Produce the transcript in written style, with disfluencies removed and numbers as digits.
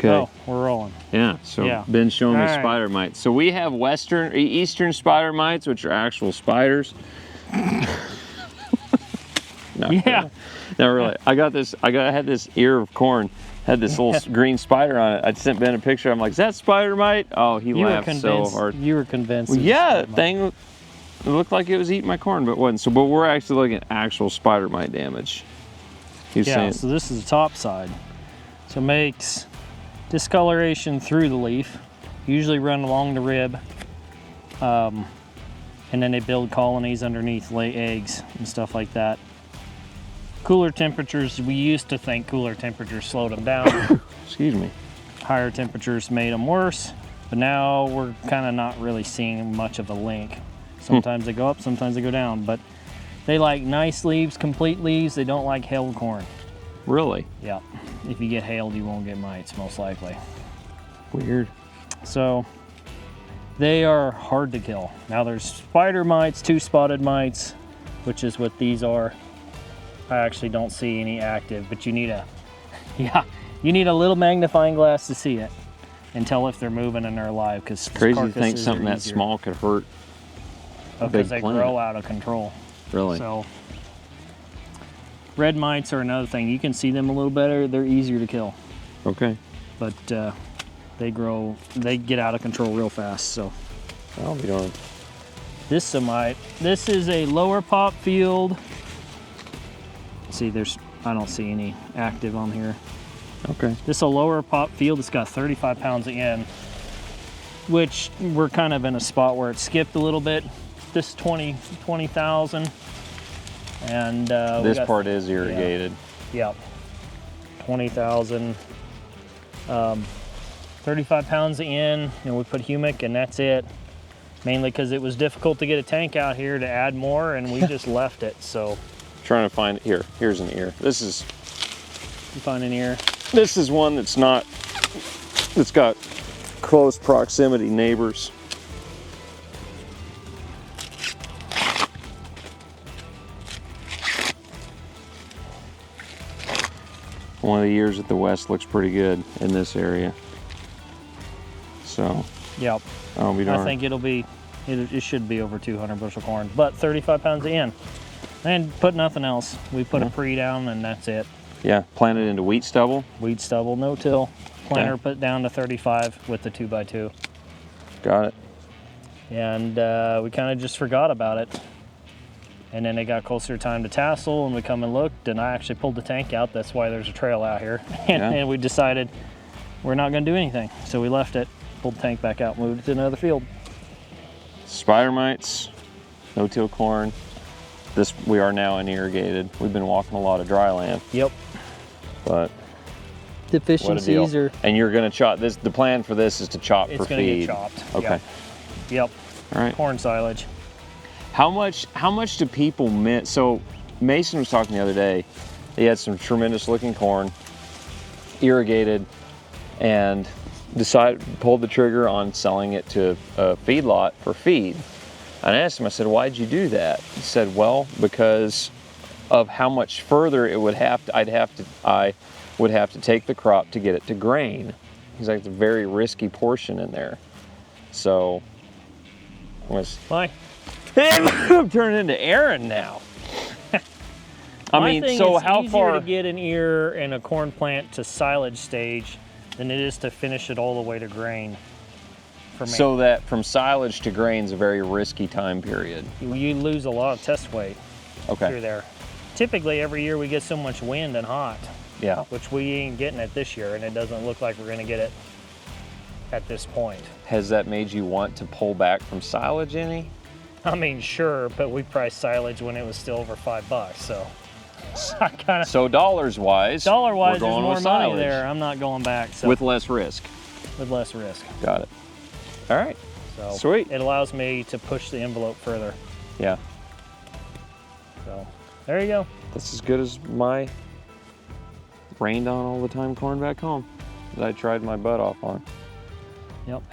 Okay. Oh, we're rolling. Yeah, so Ben's showing me spider mites. So we have eastern spider mites, which are actual spiders. Not really. Not really. I had this ear of corn, had this little green spider on it. I sent Ben a picture. I'm like, is that spider mite? Oh, he laughed so hard. You were convinced. Well, yeah, that thing, it looked like it was eating my corn, but it wasn't. So, but we're actually looking at actual spider mite damage. He's saying, so this is the top side. So it makes discoloration through the leaf, usually run along the rib, and then they build colonies underneath, lay eggs and stuff like that. Cooler temperatures, we used to think cooler temperatures slowed them down. Excuse me. Higher temperatures made them worse, but now we're kind of not really seeing much of a link. Sometimes they go up, sometimes they go down, but they like nice leaves, complete leaves. They don't like hailed corn. Really? Yeah. If you get hailed, you won't get mites, most likely. Weird. So they are hard to kill. Now there's spider mites, two-spotted mites, which is what these are. I actually don't see any active, but you need a little magnifying glass to see it and tell if they're moving and they're alive. Because crazy to think something that small could hurt. Because they grow out of control. Really? So red mites are another thing. You can see them a little better. They're easier to kill. Okay. But they get out of control real fast. So I'll be darned. this is a mite. This is a lower pop field. See, I don't see any active on here. Okay. This is a lower pop field. It's got 35 pounds in, which we're kind of in a spot where it skipped a little bit. This is 20,000. And this part is irrigated. Yeah. 20,000. 35 pounds in, and we put humic, and that's it. Mainly because it was difficult to get a tank out here to add more, and we just left it. So. Trying to find here's an ear. You find an ear. This is one that's got close proximity neighbors. One of the ears at the west looks pretty good in this area. So, yep. I'll be darned. I think it should be over 200 bushel corn, but 35 pounds in. And put nothing else. We put a pre down and that's it. Yeah, planted into wheat stubble? Wheat stubble, no till. Planter put down to 35 with the 2x2. Got it. And we kind of just forgot about it. And then it got closer time to tassel and we come and looked and I actually pulled the tank out. That's why there's a trail out here. And we decided we're not gonna do anything. So we left it, pulled the tank back out, moved it to another field. Spider mites, no-till corn. We are now in irrigated. We've been walking a lot of dry land. Yep. But deficiencies are. And you're gonna chop this. The plan for this is to chop for feed. It's gonna get chopped. Okay. Yep. All right. Corn silage. How much do people miss? So Mason was talking the other day. He had some tremendous looking corn, irrigated, and pulled the trigger on selling it to a feedlot for feed. And I asked him, I said, why'd you do that? He said, well, because of how much further I would have to take the crop to get it to grain. He's like, it's a very risky portion in there. So, Why? I'm turning into Aaron now. How far to get an ear and a corn plant to silage stage than it is to finish it all the way to grain? For me. So that from silage to grain is a very risky time period. You lose a lot of test weight. Okay. Through there. Typically every year we get so much wind and hot. Yeah. Which we ain't getting it this year, and it doesn't look like we're gonna get it at this point. Has that made you want to pull back from silage any? I mean, sure, but we priced silage when it was still over $5, so. So dollars wise, there's more money there. I'm not going back. So. With less risk. With less risk. Got it. All right. So sweet. It allows me to push the envelope further. Yeah. So there you go. That's as good as my rained on all the time corn back home that I tried my butt off on. Yep.